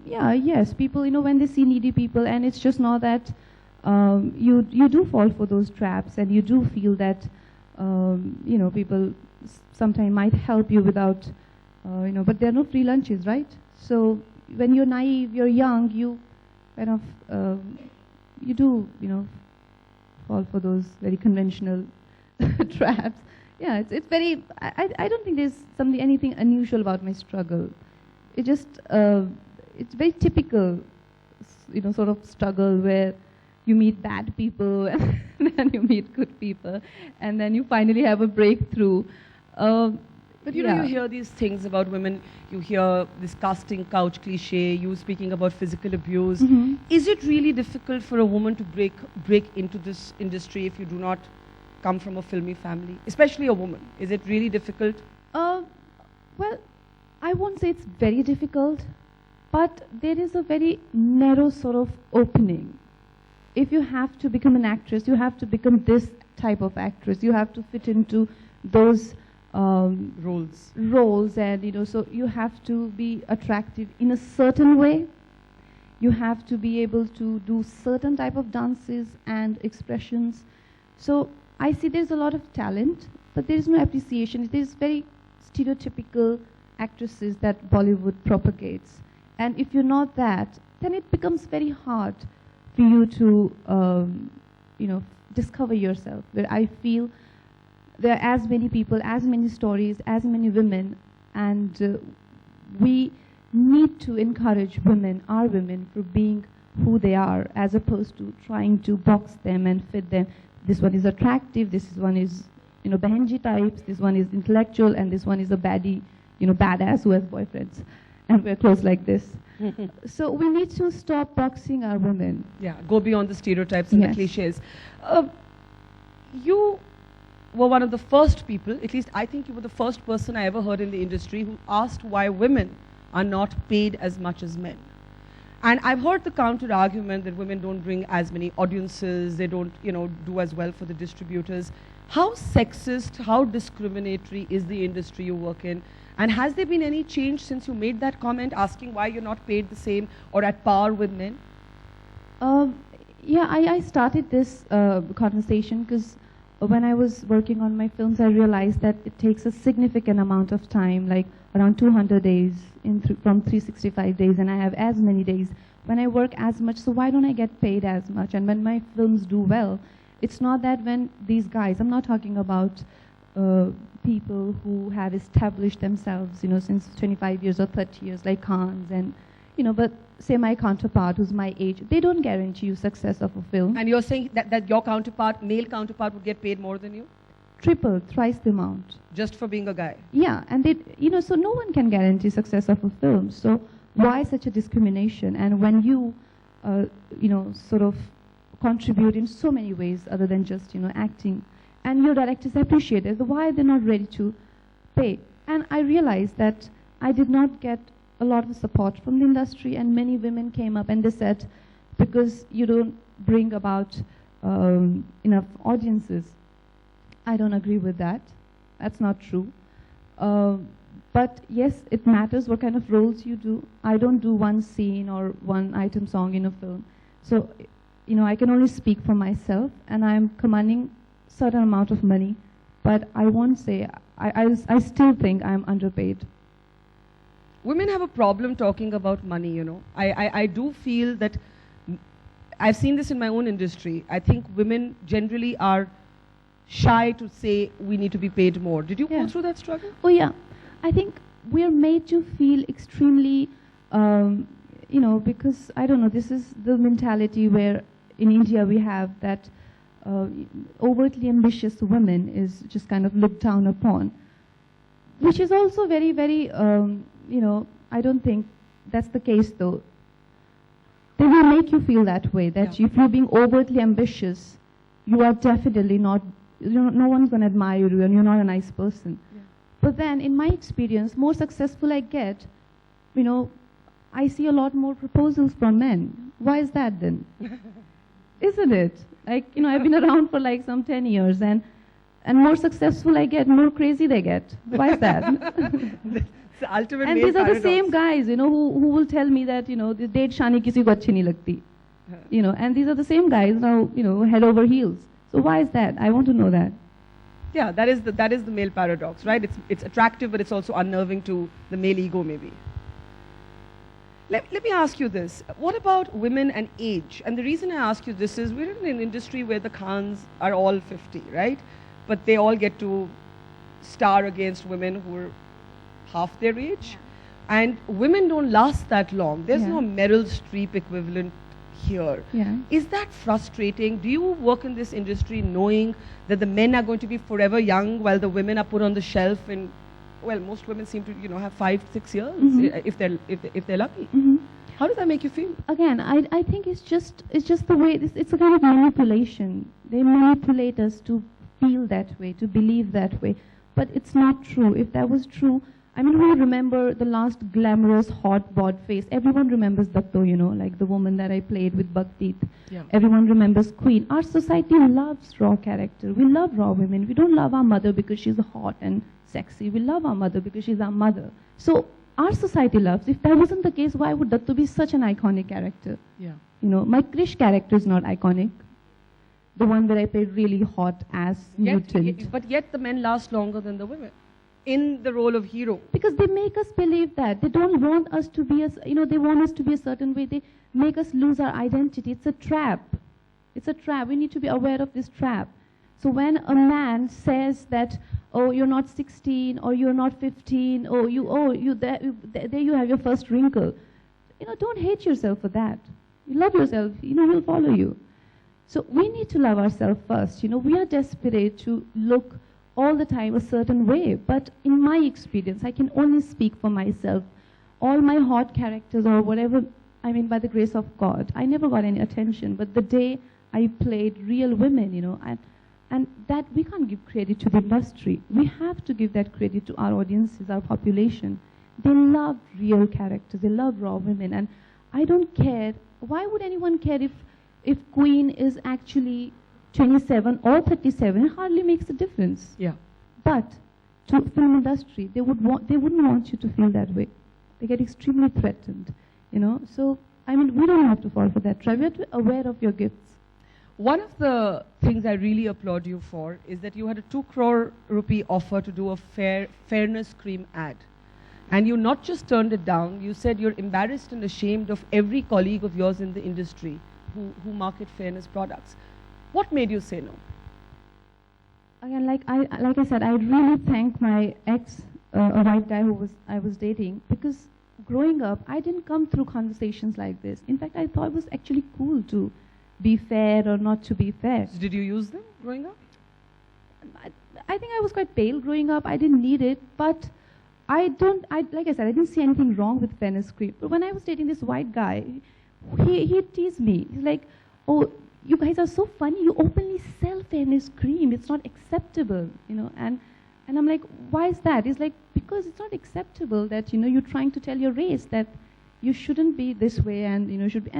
Yes, people, when they see needy people, and it's just not that you do fall for those traps, and you do feel that, people sometimes might help you without, but there are no free lunches, right? So when you're naive, you're young, you kind of, you do, fall for those very conventional traps. Yeah, it's very, I don't think there's anything unusual about my struggle. It just, it's very typical, sort of struggle where you meet bad people and then you meet good people, and then you finally have a breakthrough. But you know, Yeah. you hear these things about women, you hear this casting couch cliche, you speaking about physical abuse. Mhm. Is it really difficult for a woman to break into this industry if you do not come from a filmy family, especially a woman? Is it really difficult? Well, I won't say it's very difficult, but there is a very narrow sort of opening. If you have to become an actress, you have to become this type of actress. You have to fit into those roles, and so you have to be attractive in a certain way. You have to be able to do certain type of dances and expressions. So I see there's a lot of talent, but there is no appreciation. There's very stereotypical actresses that Bollywood propagates. And if you're not that, then it becomes very hard for you to, discover yourself. Where I feel there are as many people, as many stories, as many women, and we need to encourage women, our women, for being who they are, as opposed to trying to box them and fit them. This one is attractive, this one is, Behenji types, this one is intellectual, and this one is a baddie, badass who has boyfriends. And we're close like this. So we need to stop boxing our women. Yeah, go beyond the stereotypes and Yes. the cliches. You were one of the first people, at least I think you were the first person I ever heard in the industry who asked why women are not paid as much as men. And I've heard the counter argument that women don't bring as many audiences, they don't, do as well for the distributors. How sexist, how discriminatory is the industry you work in? And has there been any change since you made that comment, asking why you're not paid the same or at par with men? Yeah, I started this conversation because when I was working on my films, I realized that it takes a significant amount of time, like around 200 days from 365 days, and I have as many days when I work as much, so why don't I get paid as much? And when my films do well, it's not that when these guys, I'm not talking about people who have established themselves, since 25 years or 30 years, like Khans, and, but say my counterpart who's my age, they don't guarantee you success of a film. And you're saying that your counterpart, male counterpart, would get paid more than you? Triple, thrice the amount. Just for being a guy? Yeah, and they, so no one can guarantee success of a film. So why such a discrimination? And when you, sort of contribute in so many ways other than just, acting, and your directors appreciate it, why are they not ready to pay? And I realized that I did not get a lot of support from the industry, and many women came up and they said, because you don't bring about enough audiences. I don't agree with that. That's not true. But yes, it matters what kind of roles you do. I don't do one scene or one item song in a film. So, I can only speak for myself, and I'm commanding certain amount of money, but I won't say, I still think I'm underpaid. Women have a problem talking about money, I do feel that, I've seen this in my own industry. I think women generally are shy to say we need to be paid more. Did you go through that struggle? Oh yeah, I think we're made to feel extremely, because, I don't know, this is the mentality where in India we have that overtly ambitious women is just kind of looked down upon, which is also very, very, I don't think that's the case though. They will make you feel that way, that if you're being overtly ambitious, you are definitely not, no one's going to admire you and you're not a nice person. Yeah. But then, in my experience, more successful I get, I see a lot more proposals from men. Why is that then? Isn't it? Like, I've been around for like some 10 years, and more successful I get, more crazy they get. Why is that? The ultimate and male these are paradox. the same guys, who will tell me that, the date shani kisi ko achhi nahi lagti. And these are the same guys now, head over heels. So why is that? I want to know that. Yeah, that is the male paradox, right? It's attractive, but it's also unnerving to the male ego, maybe. Let me ask you this. What about women and age? And the reason I ask you this is we're in an industry where the Khans are all 50, right? But they all get to star against women who are half their age. And women don't last that long. There's no Meryl Streep equivalent here. Yeah. Is that frustrating? Do you work in this industry knowing that the men are going to be forever young while the women are put on the shelf in well, most women seem to, have 5-6 years if they're lucky. How does that make you feel? Again, I think it's just the way, it's a kind of manipulation. They manipulate us to feel that way, to believe that way. But it's not true. If that was true, I mean, we remember the last glamorous, hot bod face. Everyone remembers Datto, like the woman that I played with Bhakti. Yeah. Everyone remembers Queen. Our society loves raw character. We love raw women. We don't love our mother because she's hot and sexy. We love our mother because she's our mother. So our society loves. If that wasn't the case, why would Datto be such an iconic character? Yeah. My Krish character is not iconic. The one where I played really hot ass mutant. But yet the men last longer than the women in the role of hero. Because they make us believe that. They don't want us to be, they want us to be a certain way. They make us lose our identity. It's a trap. It's a trap. We need to be aware of this trap. So when a man says that, oh, you're not 16, or you're not 15, there you have your first wrinkle. Don't hate yourself for that. You love yourself, he'll follow you. So we need to love ourselves first. We are desperate to look all the time a certain way. But in my experience, I can only speak for myself. All my hot characters or whatever, by the grace of God, I never got any attention. But the day I played real women, and that we can't give credit to the industry. We have to give that credit to our audiences, our population. They love real characters. They love raw women. And I don't care. Why would anyone care if Queen is actually 27 or 37? It hardly makes a difference. Yeah. But to film industry, they wouldn't want you to feel that way. They get extremely threatened, So, we don't have to fall for that trap. We have to be aware of your gifts. One of the things I really applaud you for is that you had a 2 crore rupee offer to do a fairness cream ad. And you not just turned it down, you said you're embarrassed and ashamed of every colleague of yours in the industry who market fairness products. What made you say no? Again, like I said, I really thank my ex, a white guy I was dating, because growing up, I didn't come through conversations like this. In fact, I thought it was actually cool to be fair or not to be fair. So did you use them growing up? I think I was quite pale growing up. I didn't need it, but like I said, I didn't see anything wrong with fairness cream. But when I was dating this white guy, he teased me. He's like, oh, you guys are so funny. You openly sell fairness cream. It's not acceptable, And I'm like, why is that? He's like, because it's not acceptable that, you're trying to tell your race that you shouldn't be this way and, should be.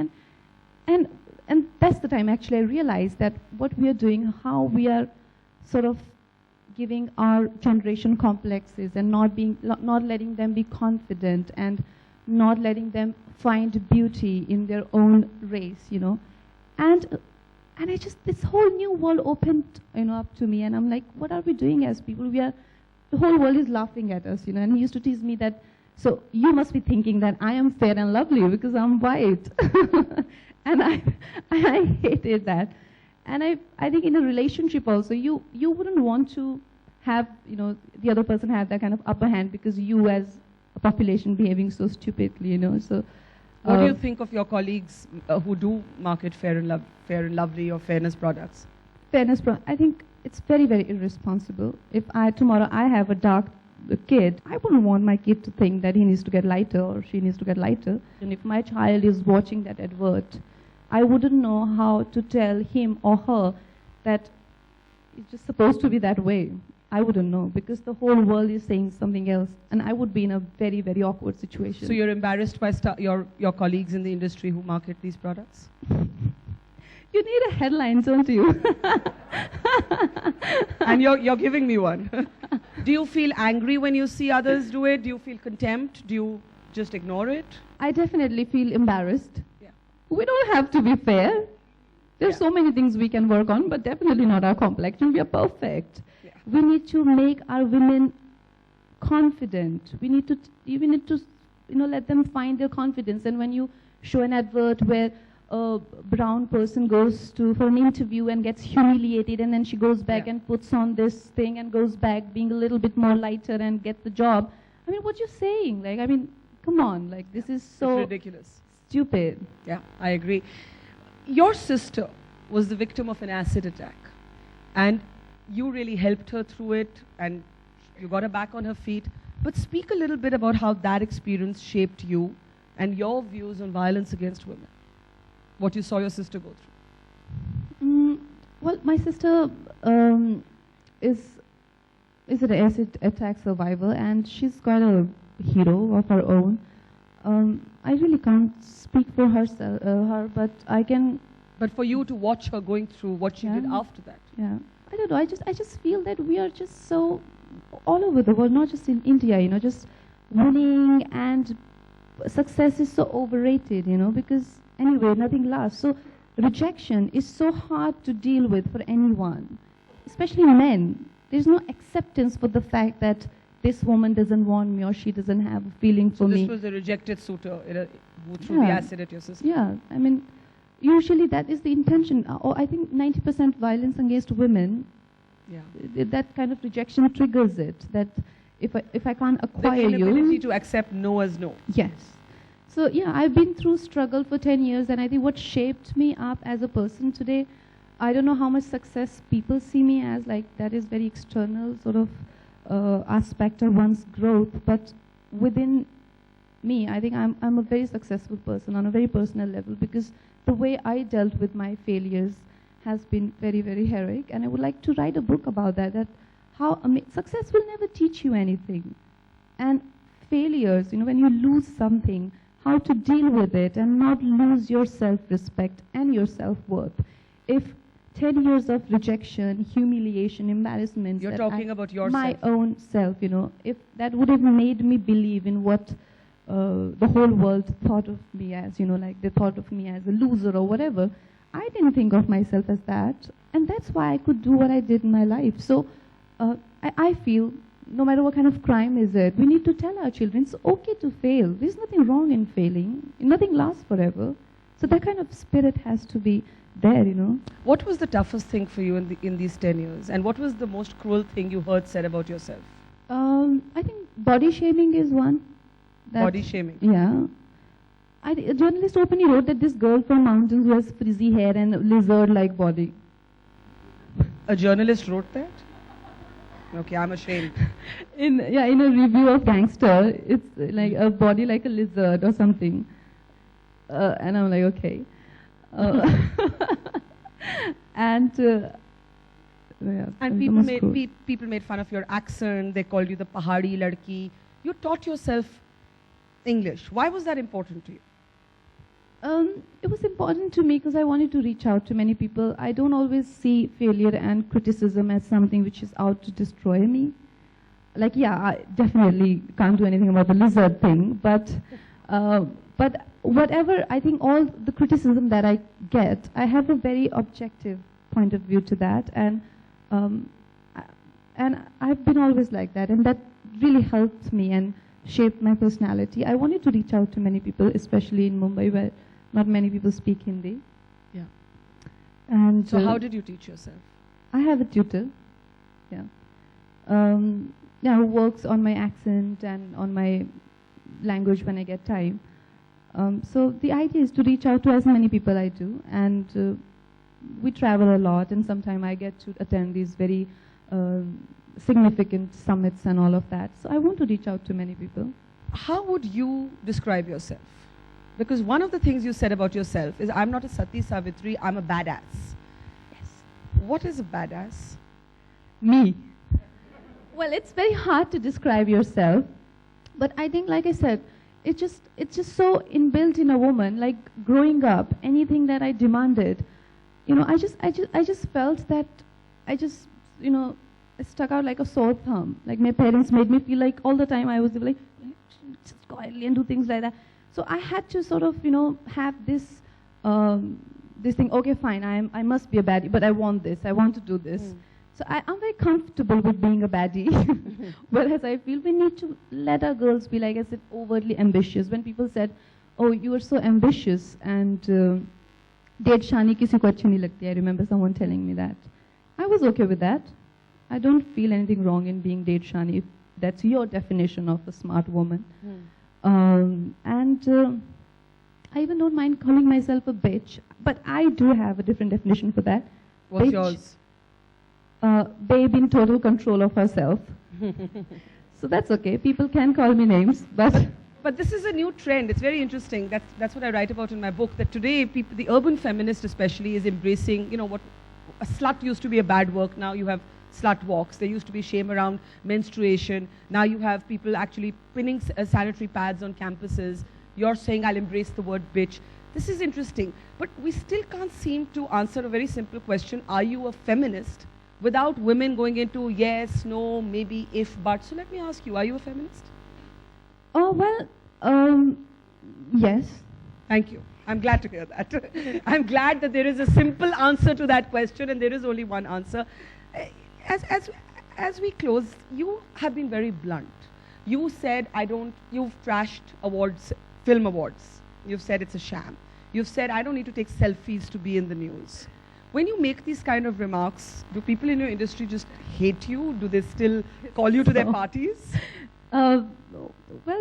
And that's the time actually I realized that what we are doing, how we are sort of giving our generation complexes and not letting them be confident and not letting them find beauty in their own race, And I just, this whole new world opened, up to me, and I'm like, what are we doing as people? The whole world is laughing at us, And he used to tease me that, so you must be thinking that I am fair and lovely because I'm white. And I hated that. And I think in a relationship also, you wouldn't want to have, the other person have that kind of upper hand because you as a population behaving so stupidly, So, what do you think of your colleagues who do market fair and lovely or fairness products? I think it's very, very irresponsible. If tomorrow I have a dark kid, I wouldn't want my kid to think that he needs to get lighter or she needs to get lighter. And if my child is watching that advert, I wouldn't know how to tell him or her that it's just supposed to be that way. I wouldn't know because the whole world is saying something else, and I would be in a very, very awkward situation. So you're embarrassed by your colleagues in the industry who market these products? You need a headline, don't you? And you're giving me one. Do you feel angry when you see others do it? Do you feel contempt? Do you just ignore it? I definitely feel embarrassed. Yeah. We don't have to be fair. There's so many things we can work on, but definitely not our complexion. We are perfect. Yeah. We need to make our women confident. We need to let them find their confidence. And when you show an advert where a brown person goes for an interview and gets humiliated, and then she goes back and puts on this thing and goes back being a little bit more lighter and gets the job. What you're saying? Come on, this is so it's ridiculous. Stupid. Yeah, I agree. Your sister was the victim of an acid attack, and you really helped her through it, and you got her back on her feet. But speak a little bit about how that experience shaped you and your views on violence against women. What you saw your sister go through. Well, my sister is an acid attack survivor, and she's got a hero of her own. I really can't speak for her, but I can. But for you to watch her going through what she did Yeah. after that. Yeah, I don't know. I just feel that we are just so all over the world, not just in India. You know, just winning and success is so overrated. You know, because anyway, nothing lasts. So rejection is so hard to deal with for anyone, especially men. There's no acceptance for the fact that this woman doesn't want me or she doesn't have a feeling for So me. this was the rejected suiter who threw the Yeah. acid at your sister. Yeah, I mean, usually that is the intention. Or I think 90% violence against women, Yeah. that kind of rejection triggers it. That if I can't The acquire inability you, to accept no as no. yes. So yeah, I've been through struggle for 10 years, and I think what shaped me up as a person today, I don't know how much success people see me as, like that is very external sort of aspect of one's growth, but within me, I think I'm a very successful person on a very personal level, because the way I dealt with my failures has been very, very heroic, and I would like to write a book about that, that how success will never teach you anything. And failures, you know, when you lose something, how to deal with it and not lose your self-respect and your self-worth. If 10 years of rejection, humiliation, embarrassment. You're talking about yourself. My own self, you know, if that would have made me believe in what the whole world thought of me as, you know, like they thought of me as a loser or whatever, I didn't think of myself as that. And that's why I could do what I did in my life. So I feel no matter what kind of crime is it, we need to tell our children it's okay to fail. There's nothing wrong in failing. Nothing lasts forever. So that kind of spirit has to be there, you know. What was the toughest thing for you in these 10 years? And what was the most cruel thing you heard said about yourself? I think body shaming is one. Body shaming. Yeah. A journalist openly wrote that this girl from mountains who has frizzy hair and lizard-like body. A journalist wrote that? Okay, I'm ashamed. In a review of Gangster, it's like a body like a lizard or something. And I'm like, okay. And people made fun of your accent. They called you the Pahadi Ladki. You taught yourself English. Why was that important to you? It was important to me because I wanted to reach out to many people. I don't always see failure and criticism as something which is out to destroy me. Like, yeah, I definitely can't do anything about the lizard thing, but whatever, I think all the criticism that I get, I have a very objective point of view to that, and I've been always like that, and that really helped me and shaped my personality. I wanted to reach out to many people, especially in Mumbai, where not many people speak Hindi. Yeah. And so how did you teach yourself? I have a tutor, yeah, who works on my accent and on my language when I get time. So the idea is to reach out to as many people I do, and we travel a lot, and sometimes I get to attend these very significant summits and all of that. So I want to reach out to many people. How would you describe yourself? Because one of the things you said about yourself is, I'm not a Sati Savitri, I'm a badass. Yes. What is a badass? Me. Well, it's very hard to describe yourself, but I think, like I said, it's just so inbuilt in a woman. Like growing up, anything that I demanded, you know, I just felt that I just, you know, I stuck out like a sore thumb. Like my parents made me feel like all the time I was like, just quietly and do things like that. So I had to sort of, you know, have this this thing. Okay, fine, I must be a baddie, but I want this. I want to do this. So I'm very comfortable with being a baddie. Whereas I feel we need to let our girls be, like I said, overtly ambitious. When people said, oh, you are so ambitious, and date shani kisi ko achhi nahi lagti. I remember someone telling me that. I was okay with that. I don't feel anything wrong in being date shani, if that's your definition of a smart woman. I even don't mind calling myself a bitch, but I do have a different definition for that. What's bitch, yours? Babe in total control of herself. So that's okay. People can call me names, but But this is a new trend. It's very interesting. That's what I write about in my book, that today people, the urban feminist especially, is embracing, what a slut used to be a bad work. Now you have slut walks. There used to be shame around menstruation. Now you have people actually pinning sanitary pads on campuses. You're saying, I'll embrace the word bitch. This is interesting. But we still can't seem to answer a very simple question. Are you a feminist? Without women going into yes, no, maybe, if, but. So let me ask you, are you a feminist? oh well, yes. Thank you. I'm glad to hear that. I'm glad that there is a simple answer to that question, and there is only one answer. As we close, you have been very blunt. You said, you've trashed awards, film awards. You've said it's a sham. You've said, I don't need to take selfies to be in the news. When you make these kind of remarks, do people in your industry just hate you? Do they still call you to their parties? Well,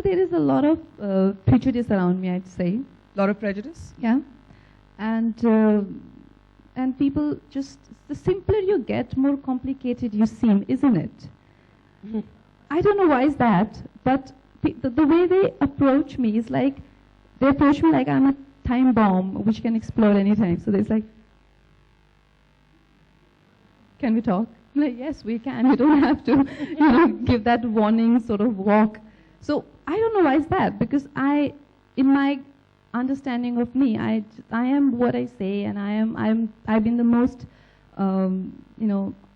there is a lot of prejudice around me, I'd say. Lot of prejudice? Yeah. And people just, the simpler you get, more complicated you seem, isn't it? I don't know why is that, but the way they approach me is like, they approach me like I'm a time bomb which can explode anytime. So there's like, can we talk? I'm like, yes, we can. You don't have to, give that warning sort of walk. So I don't know why is that, because in my understanding of me, I am what I say, and I've been the most,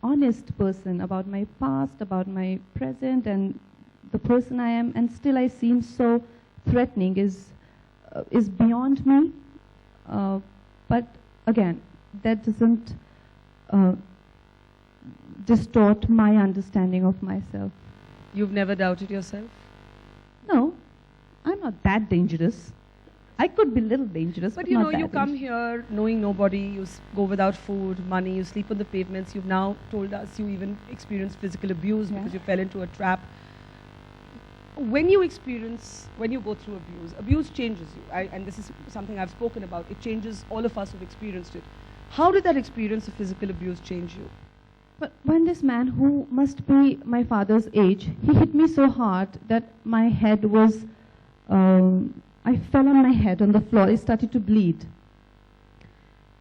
honest person about my past, about my present, and the person I am, and still I seem so threatening is beyond me. But again, that doesn't distort my understanding of myself. You've never doubted yourself? No, I'm not that dangerous. I could be a little dangerous, but not that you come dangerous. here knowing nobody, you go without food, money, you sleep on the pavements. You've now told us you even experienced physical abuse because you fell into a trap. When you go through abuse changes you. And this is something I've spoken about. It changes all of us who've experienced it. How did that experience of physical abuse change you? But when this man, who must be my father's age, he hit me so hard that my head was, I fell on my head on the floor. It started to bleed.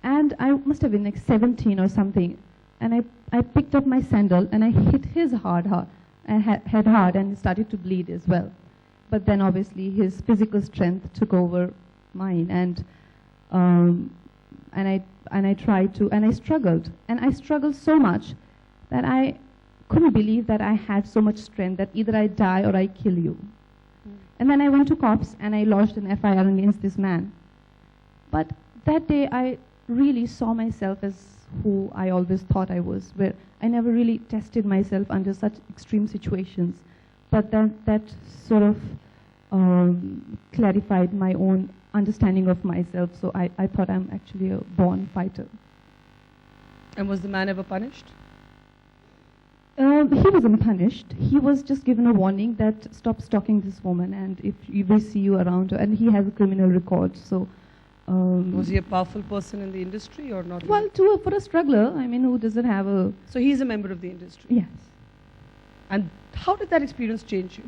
And I must have been like 17 or something. And I picked up my sandal and I hit his head hard, and it started to bleed as well. But then obviously his physical strength took over mine, and I tried to, and I struggled. And I struggled so much that I couldn't believe that I had so much strength that either I die or I kill you. And then I went to cops and I lodged an FIR against this man. But that day I really saw myself as who I always thought I was, where I never really tested myself under such extreme situations. But that sort of clarified my own understanding of myself, so I thought I'm actually a born fighter. And was the man ever punished? He wasn't punished. He was just given a warning that stop stalking this woman, and if we see you around, and he has a criminal record, so... was he a powerful person in the industry or not? Well, for a struggler, I mean, who doesn't have a... So he's a member of the industry? Yes. And how did that experience change you?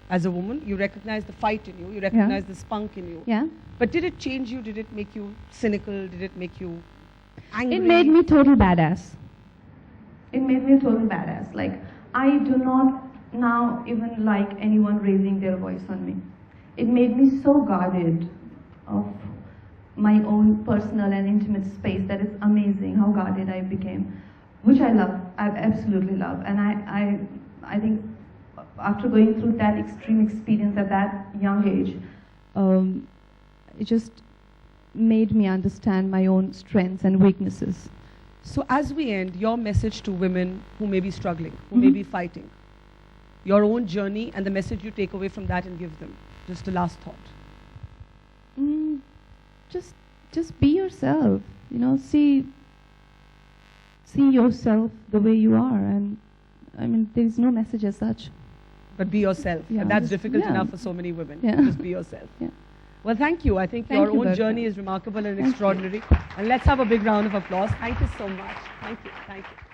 As a woman, you recognize the fight in you, you recognize the spunk in you. Yeah. But did it change you? Did it make you cynical? Did it make you angry? It made me total badass. It made me a total badass. Like, I do not now even like anyone raising their voice on me. It made me so guarded of my own personal and intimate space that it's amazing how guarded I became, which I love. I absolutely love. And I think after going through that extreme experience at that young age, it just made me understand my own strengths and weaknesses. So as we end, your message to women who may be struggling, who may be fighting, your own journey and the message you take away from that and give them. Just a last thought. Just be yourself. See yourself the way you are, and I mean, there is no message as such. But be yourself. Yeah, and that's just- difficult yeah. enough for so many women. Yeah. Just be yourself. Yeah. Well, thank you. I think Thank your you, own Bertha. journey is remarkable and extraordinary. And let's have a big round of applause. Thank you so much. Thank you. Thank you.